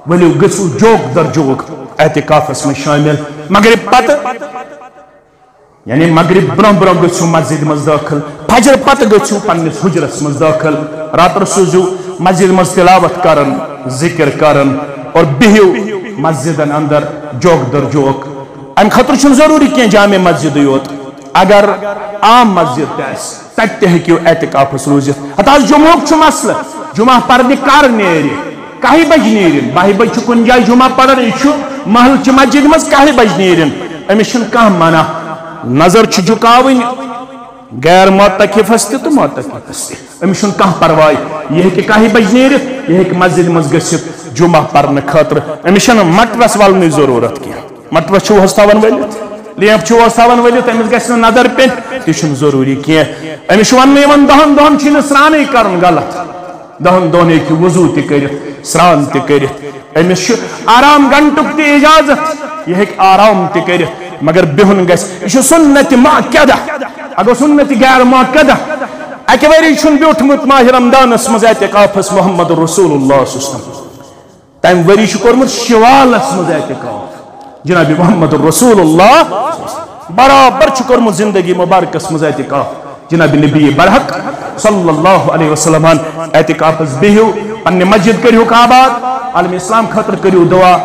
ولو گژھو جوک در جوک اعتکافس میں شامل مغرب پتہ یعنی مغرب برہ برہ گژھو مسجد مز داخل فجر پتہ گژھو پنس حجرس مز داخل رات روزو مسجد مز تلاوت کرن ذکر کرن اور بہو مسجدن اندر جوک در جوک ام خطر چھن ضروری کی جامع مسجد یوت اگر عام مسجد تیس تک ہیکو اعتکافس روزت حتی جمعہ چھ مسئلہ جمعہ پرد کر نیری کہی بج نیرن 12 بج کن جائے جمعہ پڑھن یہ محل چھ مسجد مز کہی بج نیرن امس چھن کانٛہہ منع نظر چھ جھکاوٕنۍ غیر معتکفس تہ تو معتکفس تہ امس چھن کانٛہہ پرواے یہ ہیکہ کہی بج نیرتھ یہ ہیکہ مسجد مز گژھتھ جمعہ پرنہ خاطر امس چھنہ مٹوس ولنٕچ ضرورت کینٛہہ مٹوس چھو تھاون ؤلِتھ لیمپ چھو تھاون ؤلِتھ امس گژھِ نہٕ نظر پین تہ چھُنہٕ ضروری کینٛہہ امس چھُ وننہٕ یِوان 10 دۄہن چھُنہٕ سرٛانٕے کرُن غلط 10 دۄہن ہیٚکہِ وضوٗ تہِ کٔرِتھ سرٛان تہِ کٔرِتھ امس چھُ آرام گھنٹُک تہِ اجازت یہ ہیٚکہِ آرام تہِ کٔرِتھ مگر بِہُن گژھِ یہِ چھُ سُنت مؤکدہ اگر سُنت غیر مؤکدہ اکہِ ؤری چھُنہٕ بیوٗٹھمُت ماہِ رمضانس منٛز اعتکافس محمد رسول اللہ صلی اللہ علیہ وسلم تمہِ ؤری چھُ کوٚرمُت شوالس منٛز اعتکاف جناب محمد رسول اللہ برابر چھُ کوٚرمُت زندگی مبارکس منٛز اعتکاف جناب نبی برحق صلی اللہ علیہ وسلم اعتکافس بِہِو پننہِ مسجد کٔرۍہُکھ آباد عالم اسلام خٲطرٕ کٔرِو دعا